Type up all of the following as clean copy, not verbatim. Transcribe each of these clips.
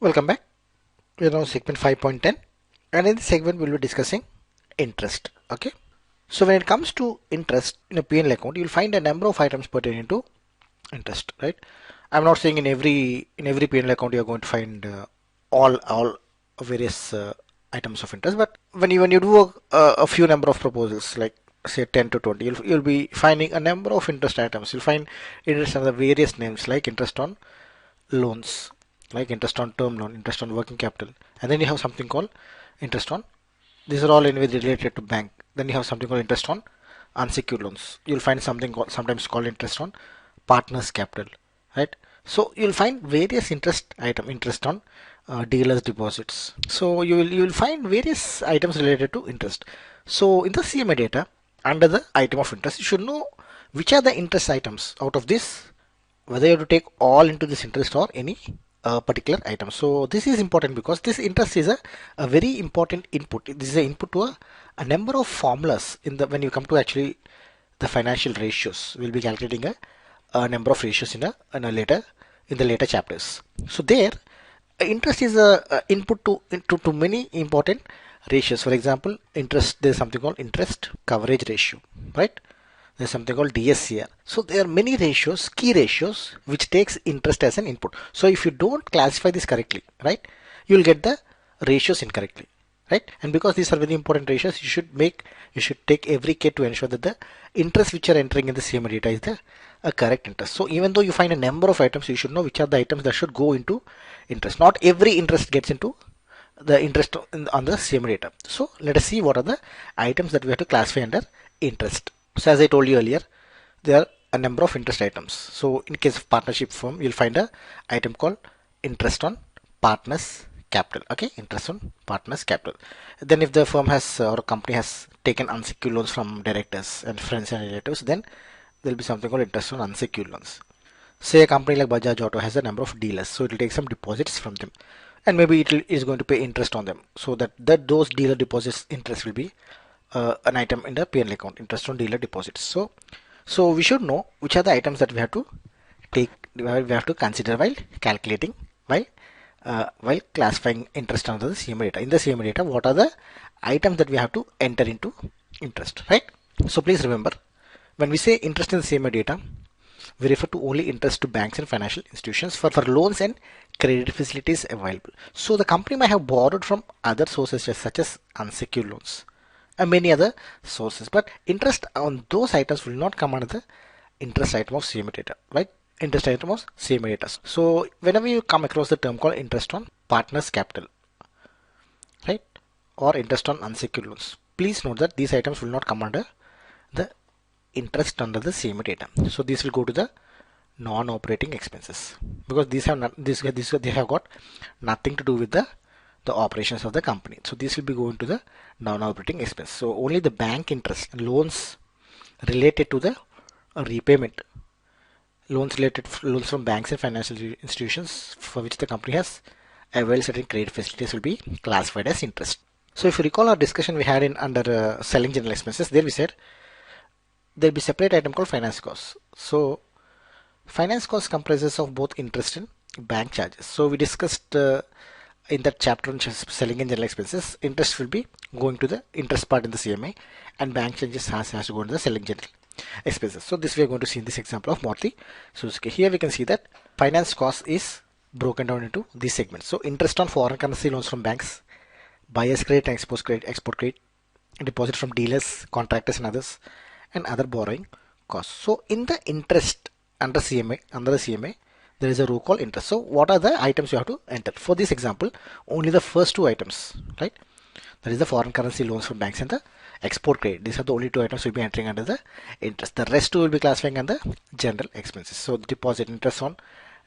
Welcome back. We are now segment 5.10, and in this segment we'll be discussing interest. Okay. So when it comes to interest in a P&L account, you'll find a number of items pertaining to interest, right? I'm not saying in every P&L account you're going to find all various items of interest, but when you do a few number of proposals, like say 10 to 20, you'll be finding a number of interest items. You'll find interest under various names, like interest on loans, like interest on term loan, interest on working capital, and then you have something called interest on. These are all anyway related to bank. Then you have something called interest on unsecured loans. You'll find something sometimes called interest on partners capital, right? So you'll find various interest on dealers deposits. So you will find various items related to interest. So in the CMA data, under the item of interest, you should know which are the interest items out of this, whether you have to take all into this interest or any particular item. So this is important because this interest is a very important input. This is an input to a number of formulas in the when you come to actually the financial ratios. We'll be calculating a number of ratios in a later in the later chapters. So there, interest is a input to many important ratios. For example, interest, there's something called interest coverage ratio, right? There's something called DSCR. So there are many ratios, key ratios, which takes interest as an input. So if you don't classify this correctly, right, you will get the ratios incorrectly, right? And because these are very important ratios, you should take every care to ensure that the interest which are entering in the CMA data is the a correct interest. So even though you find a number of items, you should know which are the items that should go into interest. Not every interest gets into the interest on the CMA data. So let us see what are the items that we have to classify under interest. So as I told you earlier, there are a number of interest items. So in case of partnership firm, you'll find a item called interest on partners capital. Okay, interest on partners capital. Then if the firm has or a company has taken unsecured loans from directors and friends and relatives, then there'll be something called interest on unsecured loans. Say a company like Bajaj Auto has a number of dealers, so it will take some deposits from them, and maybe is going to pay interest on them. So that those dealer deposits interest will be an item in the P&L account, interest on dealer deposits. So we should know which are the items that we have to consider while calculating, while classifying interest under the CMA data. In the CMA data, what are the items that we have to enter into interest, right? So please remember, when we say interest in the CMA data, we refer to only interest to banks and financial institutions for loans and credit facilities available. So the company might have borrowed from other sources such as unsecured loans and many other sources, but interest on those items will not come under the interest item of CMA data, right? Interest item of CMA data. So whenever you come across the term called interest on partners capital, right, or interest on unsecured loans, please note that these items will not come under the interest under the CMA data. So this will go to the non-operating expenses because these have not, they have got nothing to do with the operations of the company. So this will be going to the non-operating expense. So only the bank interest loans related to the repayment, loans from banks and financial institutions for which the company has availed certain credit facilities will be classified as interest. So if you recall our discussion we had in under selling general expenses, there we said there will be separate item called finance costs. So finance cost comprises of both interest and bank charges. So we discussed in that chapter on selling and general expenses, interest will be going to the interest part in the CMA, and bank charges has to go into the selling general expenses. So this we are going to see in this example of Maruti Suzuki. Here we can see that finance cost is broken down into these segments. So interest on foreign currency loans from banks, buyer's credit and export credit, deposit from dealers, contractors and others, and other borrowing costs. So in the interest under the CMA, there is a row called interest. So what are the items you have to enter? For this example, only the first two items, right? That is the foreign currency loans from banks and the export credit. These are the only two items we'll be entering under the interest. The rest two will be classifying under general expenses. So the deposit interest on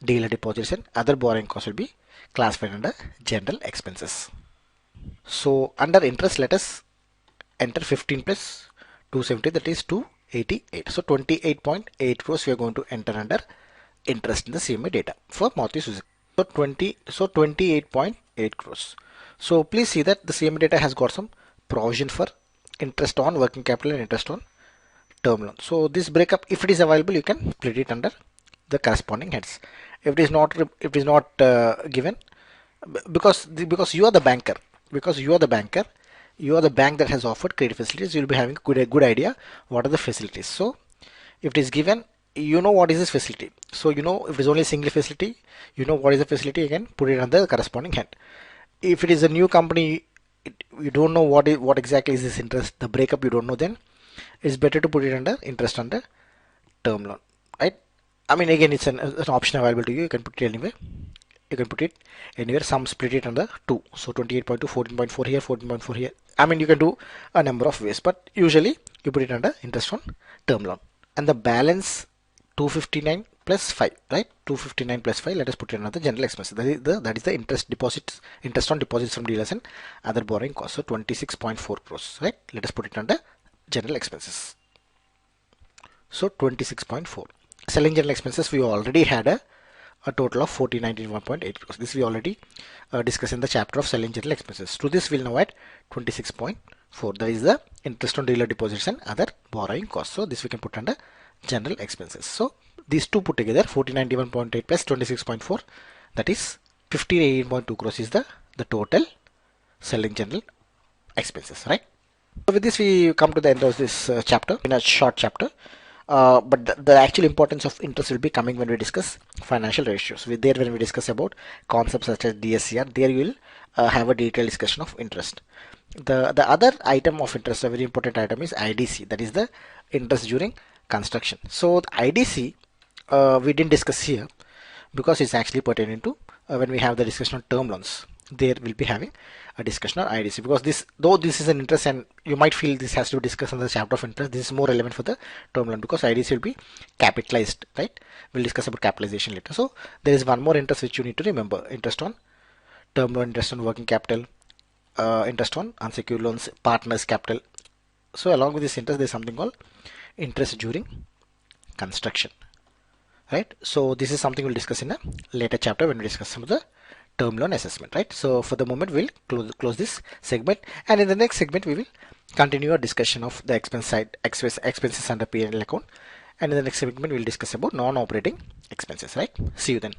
dealer deposits and other borrowing costs will be classified under general expenses. So under interest, let us enter 15 plus 270, that is 288. So 28.8 crores we are going to enter under interest in the CMA data for Maruti Suzuki. So 28.8 crores. So please see that the CMA data has got some provision for interest on working capital and interest on term loan. So this breakup, if it is available, you can split it under the corresponding heads. If it is not given, Because you are the banker, because you are the banker, you are the bank that has offered credit facilities, you'll be having a good idea what are the facilities. So if it is given, you know what is this facility. So you know if it is only a single facility, you know what is the facility, you can put it under the corresponding head. If it is a new company, you don't know what exactly is this interest, the breakup you don't know, then it's better to put it under interest under term loan, right? I mean, again, it's an option available to you. You can put it anywhere. You can put it anywhere. Some split it under two. So 28.2, 14.4 here, 14.4 here. I mean, you can do a number of ways, but usually you put it under interest on term loan. And the balance 259 plus 5, right? 259 plus 5. Let us put it under the general expenses. That is the interest on deposits from dealers and other borrowing costs. So 26.4 crores, right? Let us put it under general expenses. So 26.4. Selling general expenses, we already had a total of 1491.8 crores. This we already discussed in the chapter of selling general expenses. To this we'll now add 26.4. That is the interest on dealer deposits and other borrowing costs. So this we can put under general expenses. So these two put together, 1491.8 plus 26.4, that is 1518.2 crores is the total selling general expenses, right? So with this we come to the end of this chapter, in a short chapter. But the actual importance of interest will be coming when we discuss financial ratios. When we discuss about concepts such as DSCR, there you will have a detailed discussion of interest. The other item of interest, a very important item, is IDC, that is the interest during construction. So the IDC we didn't discuss here because it's actually pertaining to when we have the discussion on term loans. There will be having a discussion on IDC, because this is an interest and you might feel this has to be discussed in the chapter of interest, this is more relevant for the term loan because IDC will be capitalized, right? We'll discuss about capitalization later. So there is one more interest which you need to remember: interest on term loan, interest on working capital, interest on unsecured loans, partners capital. So along with this interest, there is something called interest during construction, right? So this is something we'll discuss in a later chapter when we discuss some of the term loan assessment, right? So for the moment we'll close this segment, and in the next segment we will continue our discussion of the expenses under P&L account, and in the next segment we'll discuss about non-operating expenses, right? See you then.